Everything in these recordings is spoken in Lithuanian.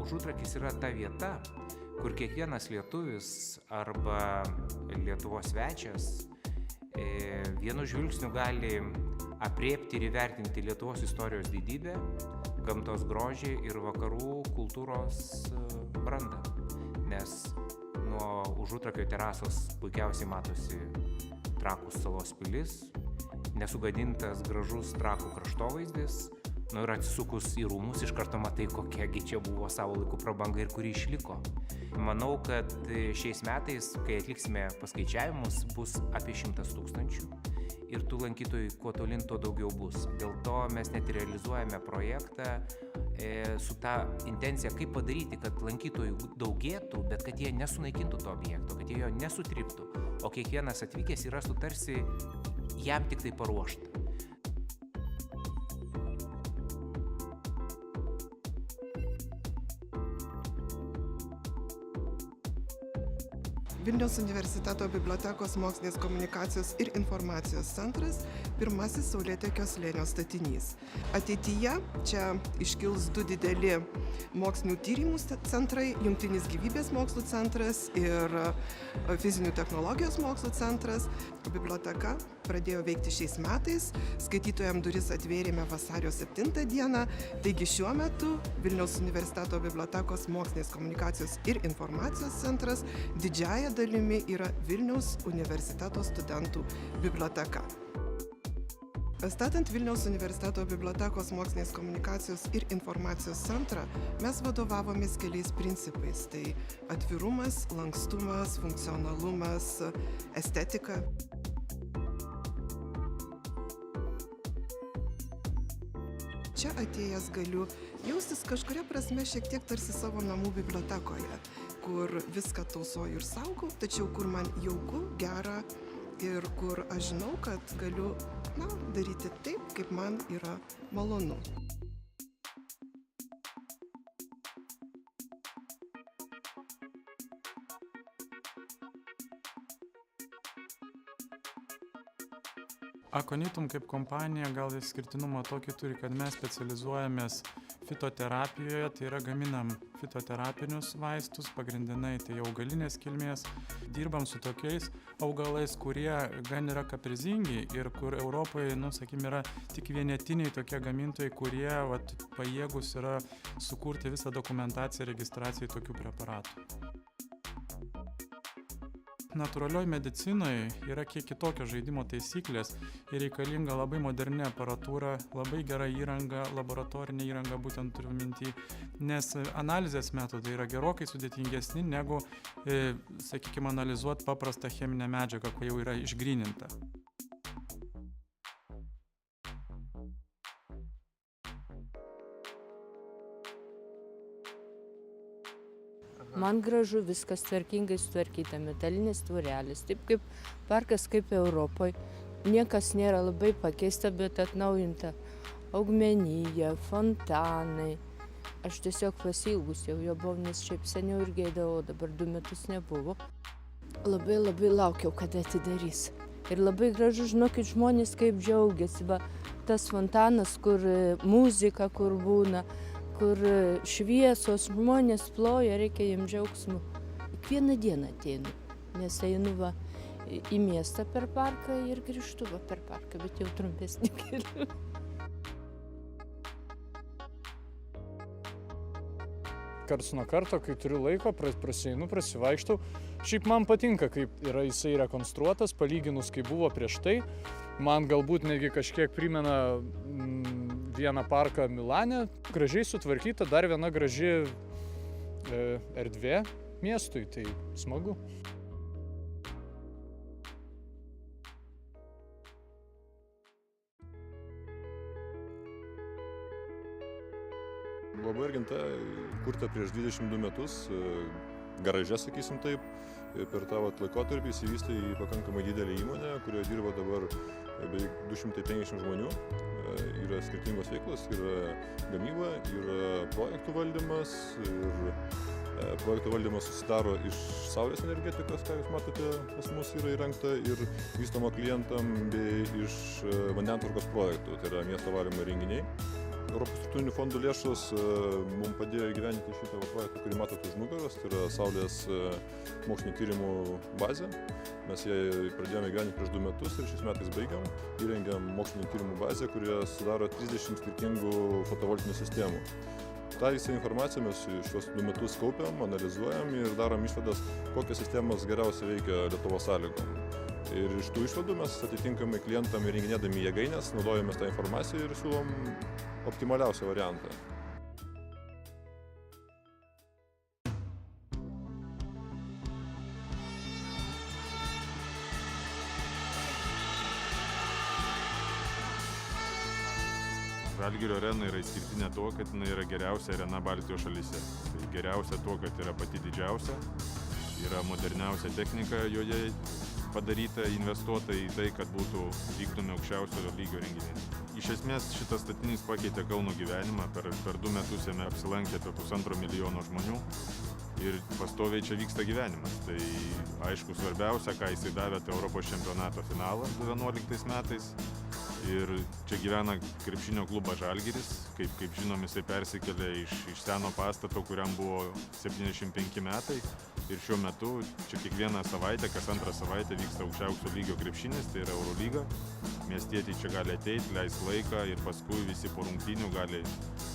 Užutrakis yra ta vieta, kur kiekvienas lietuvis arba Lietuvos svečias vienu žvilgsniu gali aprėpti ir įvertinti Lietuvos istorijos didybę, gamtos grožį ir vakarų kultūros brandą. Nes nuo Užutrakio terasos puikiausiai matosi Trakų salos pilis, nesugadintas gražus Trakų kraštovaizdis, ir atsisukus į rūmus iš karto matai, kokiagi čia buvo savo laikų prabanga ir kuri išliko. Manau, kad šiais metais, kai atliksime paskaičiavimus, bus apie 100 000 ir tų lankytojų kuo tolyn, tuo daugiau bus. Dėl to mes net realizuojame projektą su ta intencija, kaip padaryti, kad lankytojų daugėtų, bet kad jie nesunaikintų to objekto, kad jie jo nesutriptų, o kiekvienas atvykęs rastų tarsi jam tik tai paruoštą. Vilniaus universiteto bibliotekos mokslinės komunikacijos ir informacijos centras pirmasis Saulėtekio slėnio statinys. Ateityje čia iškils 2 dideli mokslinių tyrimų centrai, Jungtinis gyvybės mokslų centras ir fizinių technologijos mokslų centras. Biblioteka pradėjo veikti šiais metais, skaitytojams duris atvėrėme vasario 7 dieną, taigi šiuo metu Vilniaus universiteto bibliotekos mokslinės komunikacijos ir informacijos centras didžiąja dalimi yra Vilniaus universiteto studentų biblioteka. Statant Vilniaus universiteto bibliotekos mokslinės komunikacijos ir informacijos centrą, mes vadovavomės keliais principais. Tai atvirumas, lankstumas, funkcionalumas, estetika. Čia atėjęs galiu jaustis kažkuria prasme šiek tiek tarsi savo namų bibliotekoje, kur viską tausoju ir saugau, tačiau kur man jauku, gera ir kur aš žinau, kad galiu daryti taip, kaip man yra malonu. Aconitum kaip kompanija gal išskirtinumą tokį turi, kad mes specializuojamės fitoterapijoje, tai yra gaminam fitoterapinius vaistus, pagrindinai tai augalinės kilmės. Dirbam su tokiais augalais, kurie gan yra kaprizingi ir kur Europoje, yra tik vienetiniai tokie gamintojai, kurie pajėgus yra sukurti visą dokumentaciją registracijai tokių preparatų. Natūralioj medicinoje yra kiek kitokios žaidimo taisyklės ir reikalinga labai moderni aparatūra, labai gera įranga, laboratorinė įranga būtent turiu minty, nes analizės metodai yra gerokai sudėtingesni negu, analizuoti paprastą cheminę medžiagą, kai jau yra išgryninta. Man gražu viskas tvarkingai sutvarkyta, metalinės tvorelės, taip kaip parkas kaip Europoje. Niekas nėra labai pakeista, bet atnaujinta augmenija, fontanai. Aš tiesiog pasiilgus jau buvau, nes šiaip seniau ir geidavau, dabar 2 metus nebuvo. Labai laukiau, kada atidarys. Ir labai gražu, žinokit, žmonės kaip džiaugiasi. Tas fontanas, kur muzika, kur būna, kur šviesos, žmonės ploja, reikia jiems džiaugsmų. Kiekvieną dieną ateinu, nes einu į miestą per parką ir grįžtu per parką, bet jau trumpesnį keliu. Karts nuo karto, kai turiu laiko, prasieinu, prasivaikštau. Šiaip man patinka, kaip yra jisai rekonstruotas, palyginus, kaip buvo prieš tai. Man galbūt netgi kažkiek primena vieną parką Milane. Gražiai sutvarkyta, dar viena graži erdvė miestui, tai smagu. Labai Arginta kurta prieš 22 metus, garaže, sakysim taip. Per tą laikotarpį įsivystė į pakankamai didelę įmonę, kurioje dirba dabar beveik 250 žmonių. Yra skirtingos veiklos, yra gamyba, yra projektų valdymas ir projektų valdymas susidaro iš saulės energetikos, ką jūs matote, pas mus yra įrengta ir vystoma klientam bei iš vandentvarkos projektų, tai yra miesto valymo įrenginiai. Europos struktūrinių fondų lėšos mums padėjo įgyvendinti šitą projektą, kurį matote už nugaros, tai yra Saulės mokslinio tyrimų bazė. Mes ją pradėjome įgyvendinti prieš 2 metus ir šiais metais baigiam. Įrengėm mokslinio tyrimų bazę, kurioje sudaro 30 skirtingų fotovoltinių sistemų. Ta visą informaciją mes šios 2 metus kaupiam, analizuojam ir darom išvadas, kokios sistemos geriausiai veikia Lietuvos sąlygom. Ir iš tų išvadų mes atitinkamai klientam įrenginėdami jėgaines naudojamės tą informaciją ir siūlom optimaliausią variantą. Žalgirio arena yra išskirtinė tuo, kad jinai yra geriausia arena Baltijos šalyse. Tai geriausia tuo, kad yra pati didžiausia, yra moderniausia technika joje padaryta, investuota į tai, kad būtų vykdomi aukščiausio lygio renginiai. Iš esmės šitas statinys pakeitė Kauno gyvenimą, per 2 metus jame apsilankė apie 1,5 milijono žmonių ir pastoviai čia vyksta gyvenimas. Tai aišku svarbiausia, ką jisai davė, tai Europos čempionato finalą 2011 metais. Ir čia gyvena krepšinio klubas Žalgiris, kaip žinom, jisai persikėlė iš seno pastato, kuriam buvo 75 metai. Ir šiuo metu čia kiekvieną savaitę, kas 2 savaitę vyksta aukščiausio lygio krepšinis, tai yra Eurolyga. Miestiečiai čia gali ateiti, leisti laiką ir paskui visi po rungtynių gali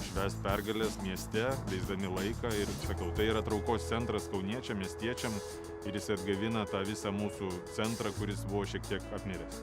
švęsti pergalės mieste, leisdami laiką. Ir sakau, tai yra traukos centras kauniečiam, miestiečiam ir jis atgaivina tą visą mūsų centrą, kuris buvo šiek tiek apmiręs.